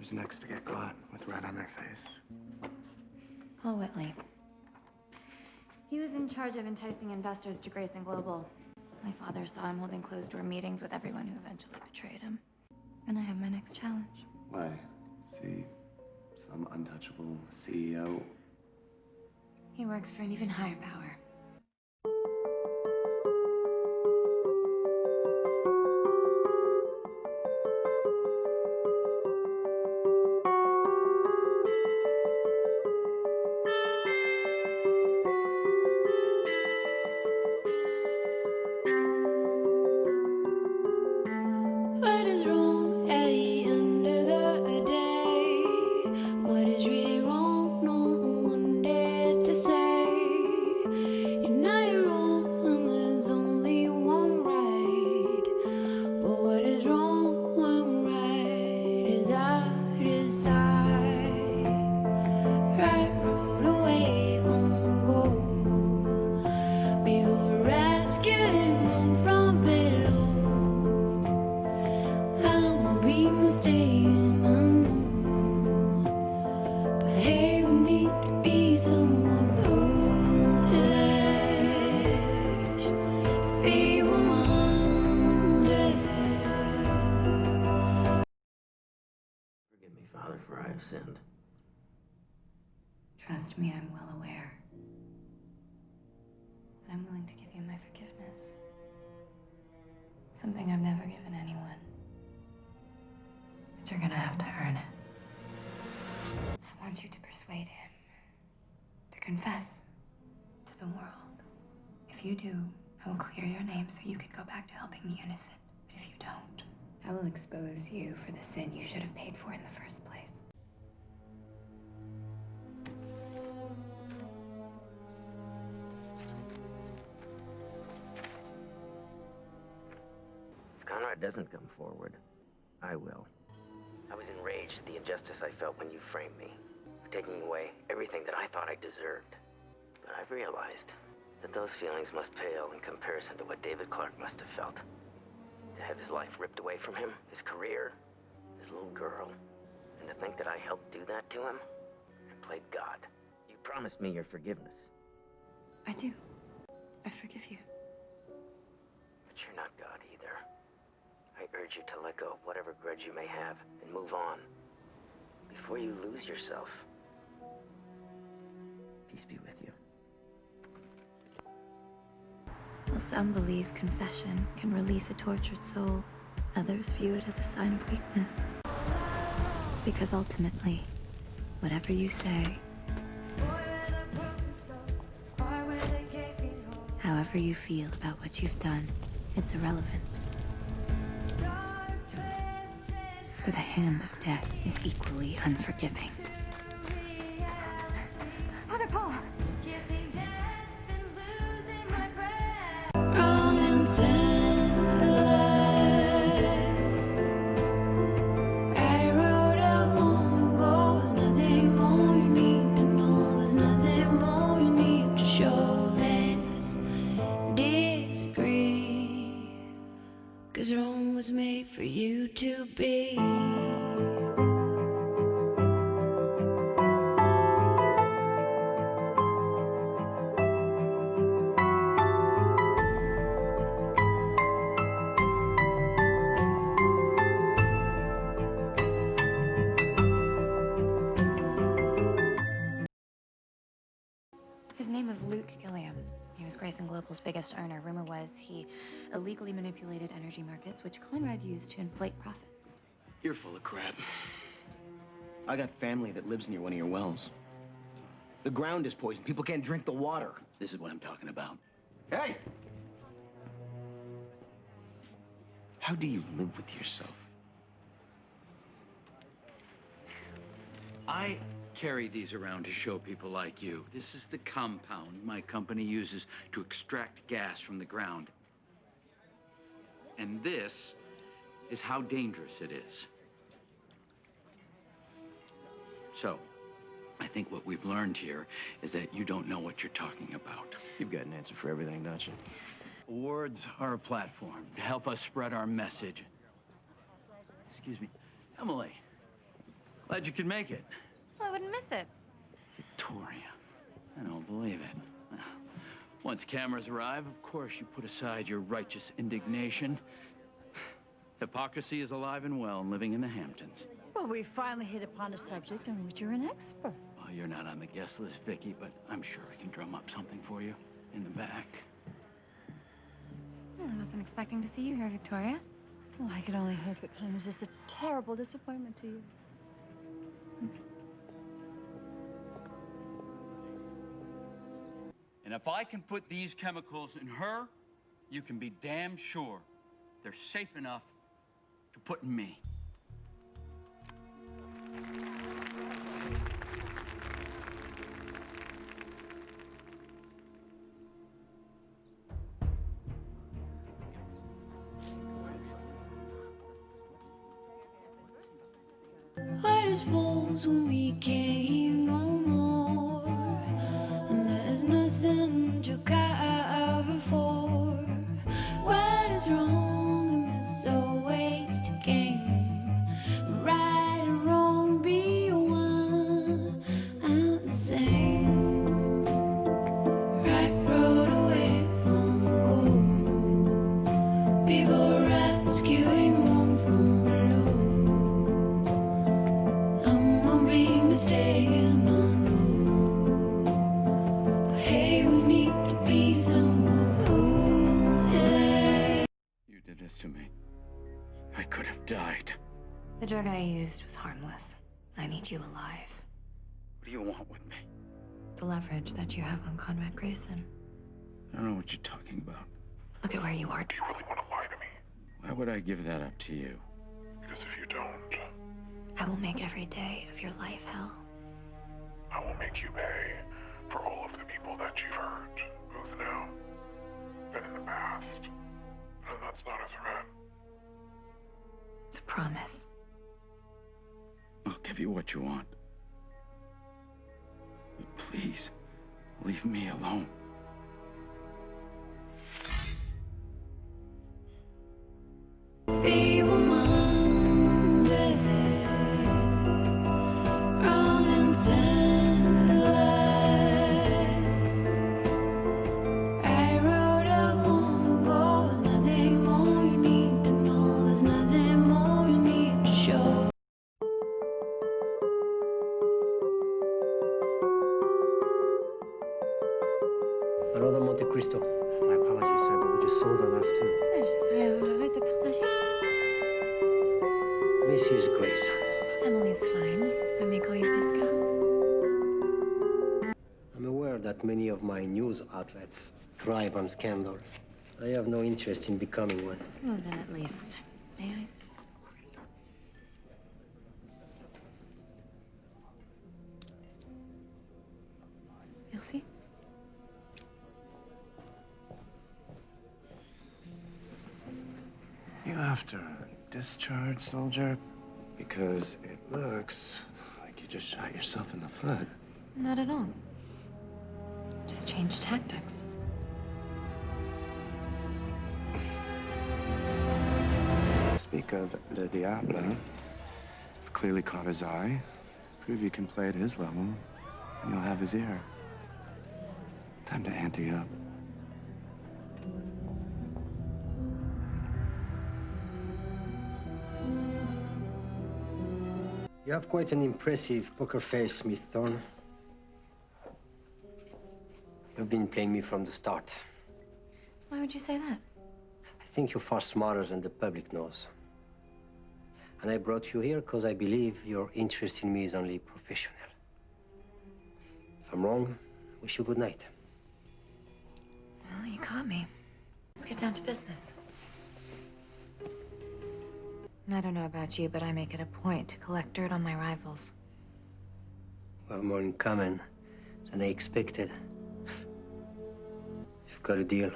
Who's next to get caught with red on their face? Paul Whitley. He was in charge of enticing investors to Grayson Global. My father saw him holding closed-door meetings with everyone who eventually betrayed him. And I have my next challenge. Why? See, some untouchable CEO? He works for an even higher power. What is wrong at the end of the day? What is really wrong? No one dares to say. You're not wrong when there's only one right. But what is wrong when right is I decide? Right rode away long ago. We were rescuing from below. We mistaken, I know. But hey, we need to be some of those feeble-minded. Forgive me, Father, for I have sinned. Trust me, I'm well aware. And I'm willing to give you my forgiveness. Something I've never given anyone. But you're gonna have to earn it. I want you to persuade him to confess to the world. If you do, I will clear your name so you can go back to helping the innocent. But if you don't, I will expose you for the sin you should have paid for in the first place. If Conrad doesn't come forward, I will. I was enraged at the injustice I felt when you framed me, for taking away everything that I thought I deserved. But I've realized that those feelings must pale in comparison to what David Clarke must have felt. To have his life ripped away from him, his career, his little girl, and to think that I helped do that to him, I played God. You promised me your forgiveness. I do. I forgive you. But you're not God either. I urge you to let go of whatever grudge you may have and move on before you lose yourself. Peace be with you. While some believe confession can release a tortured soul, others view it as a sign of weakness. Because ultimately, whatever you say, however you feel about what you've done, it's irrelevant. For the hand of death is equally unforgiving. Father Paul! Wrong and senseless. I wrote out long ago. There's nothing more you need to know. There's nothing more you need to show. Let's disagree. 'Cause Rome was made for you to be. His name was Luke Gilliam. He was Grayson Global's biggest earner. Rumor was he illegally manipulated energy markets, which Conrad used to inflate profits. You're full of crap. I got family that lives near one of your wells. The ground is poisoned. People can't drink the water. This is what I'm talking about. Hey! How do you live with yourself? I carry these around to show people like you. This is the compound my company uses to extract gas from the ground. And this is how dangerous it is. So, I think what we've learned here is that you don't know what you're talking about. You've got an answer for everything, don't you? Awards are a platform to help us spread our message. Excuse me. Emily, Glad you could make it. Well, I wouldn't miss it. Victoria, I don't believe it. Once cameras arrive, of course you put aside your righteous indignation. Hypocrisy is alive and well and living in the Hamptons. Well, we finally hit upon a subject on which you're an expert. Well, you're not on the guest list, Vicky, but I'm sure I can drum up something for you in the back. Well, I wasn't expecting to see you here, Victoria. Well, I can only hope it comes as a terrible disappointment to you. And if I can put these chemicals in her, you can be damn sure they're safe enough to put in me. White as falls when we can't hear no more, and there's nothing to cover for. What is wrong in this always to game? Right and wrong be one and the same. Right road away long ago, people rescuing one from below. Mistaken, I know. But hey, we need to be someone who. You did this to me. I could have died. The drug I used was harmless. I need you alive. What do you want with me? The leverage that you have on Conrad Grayson. I don't know what you're talking about. Look at where you are. Do you really want to lie to me? Why would I give that up to you? Because if you don't, I will make every day of your life hell. I will make you pay for all of the people that you've hurt, both now and in the past. And that's not a threat. It's a promise. I'll give you what you want. But please, leave me alone. Feeble-minded, wrong and senseless. I wrote a long ago. There's nothing more you need to know. There's nothing more you need to show. Another Monte Cristo. My apologies, sir, but we just sold our last two. Je serais heureux de partager. Mrs. Grayson. Emily's fine. If I may call you Pascal. I'm aware that many of my news outlets thrive on scandal. I have no interest in becoming one. Well, then at least. May I? Merci. You after a discharge, soldier? Because it looks like you just shot yourself in the foot. Not at all. Just change tactics. Speak of Le Diable. I've clearly caught his eye. Prove you can play at his level, and you'll have his ear. Time to ante up. You have quite an impressive poker face, Miss Thorne. You've been playing me from the start. Why would you say that? I think you're far smarter than the public knows. And I brought you here because I believe your interest in me is only professional. If I'm wrong, I wish you good night. Well, you caught me. Let's get down to business. I don't know about you, but I make it a point to collect dirt on my rivals. We have more in common than I expected. You've got a deal.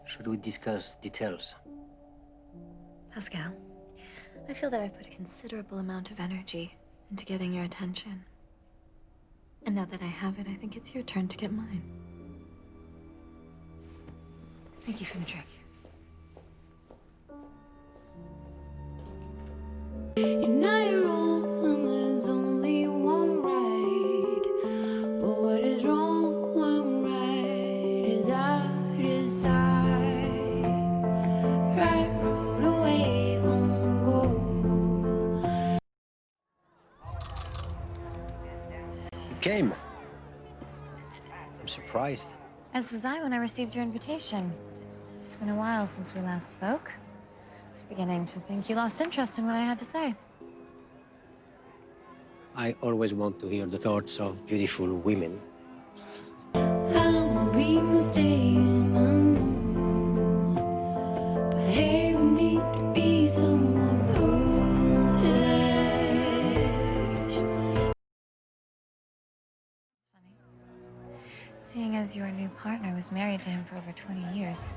Should we discuss details? Pascal, I feel that I've put a considerable amount of energy into getting your attention. And now that I have it, I think it's your turn to get mine. Thank you for the drink. You're not wrong, and there's only same. I'm surprised. As was I when I received your invitation. It's been a while since we last spoke. I was beginning to think you lost interest in what I had to say. I always want to hear the thoughts of beautiful women. I'm a dream staying on. But hey, we need to be somewhat foolish. Funny. Seeing as your new partner was married to him for over 20 years.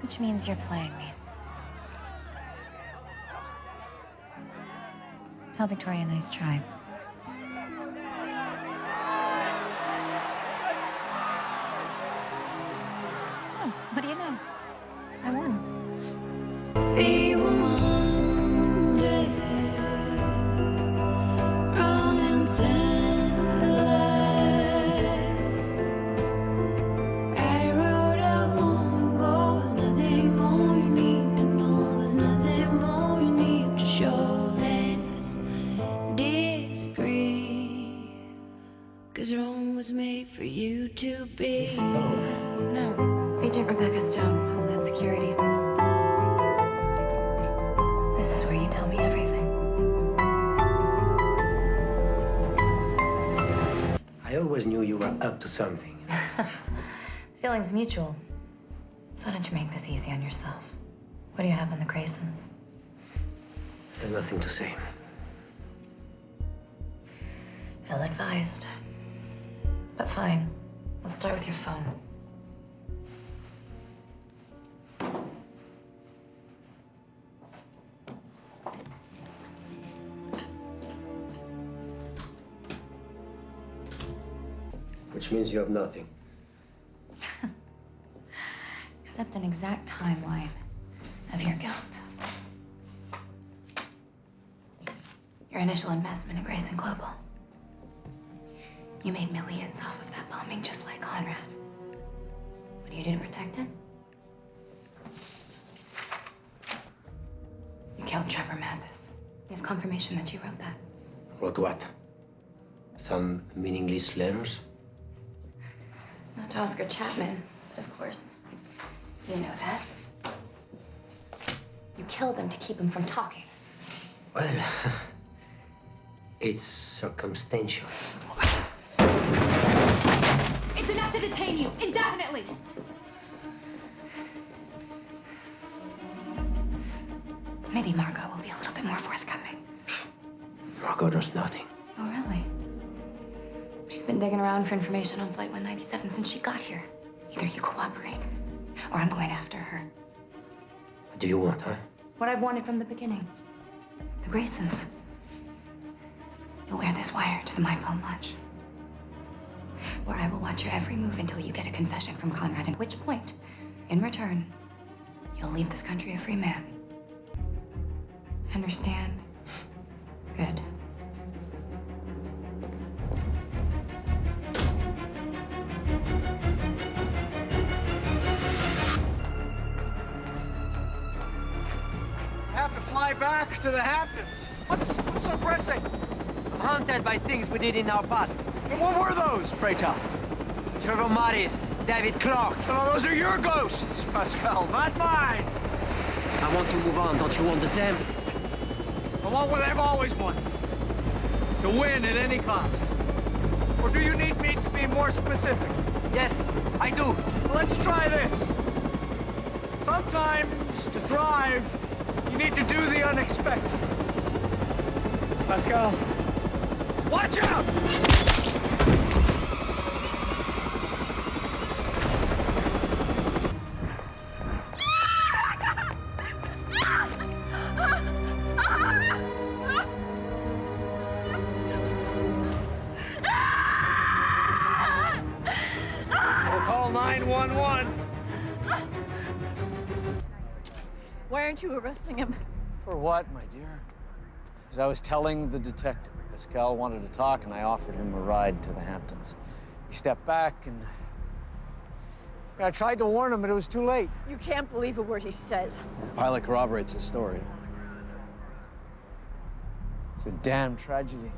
Which means you're playing me. Tell Victoria nice try. Oh, what do you know? I won. We were wondering, running senseless. I wrote out long ago, there's nothing more you need to know, there's nothing more you need to show. Let's disagree, 'cause Rome was made for you to be. No. Agent Rebecca Stone, Homeland Security. This is where you tell me everything. I always knew you were up to something. Feeling's mutual. So why don't you make this easy on yourself? What do you have on the Graysons? There's nothing to say. Ill-advised. But fine. Let's start with your phone. Which means you have nothing. Except an exact timeline of your guilt. Your initial investment in Grayson Global. You made millions off of that bombing just like Conrad. What do you do to protect it? You killed Trevor Mathis. You have confirmation that you wrote that. Wrote what? Some meaningless letters? Not to Oscar Chapman, but of course, you know that. You killed him to keep him from talking. Well, it's circumstantial. It's enough to detain you indefinitely. Maybe Margot will be a little bit more forthcoming. Margot does nothing. Oh, really? She's been digging around for information on Flight 197 since she got here. Either you cooperate, or I'm going after her. What do you want, huh? What I've wanted from the beginning. The Graysons. You'll wear this wire to the microfilm lunch, where I will watch your every move until you get a confession from Conrad, at which point, in return, you'll leave this country a free man. Understand? Good. Have to fly back to the Hamptons. What's so pressing? I'm haunted by things we did in our past. And what were those, pray tell? Trevor Morris, David Clarke. No, those are your ghosts, Pascal, not mine. I want to move on. Don't you want the same? I want what I've always wanted. To win at any cost. Or do you need me to be more specific? Yes, I do. Well, let's try this. Sometimes, to thrive, you need to do the unexpected. Pascal, watch out! We'll call 911. Why aren't you arresting him? For what, my dear? As I was telling the detective, Pascal wanted to talk, and I offered him a ride to the Hamptons. He stepped back, and I tried to warn him, but it was too late. You can't believe a word he says. The pilot corroborates his story. It's a damn tragedy.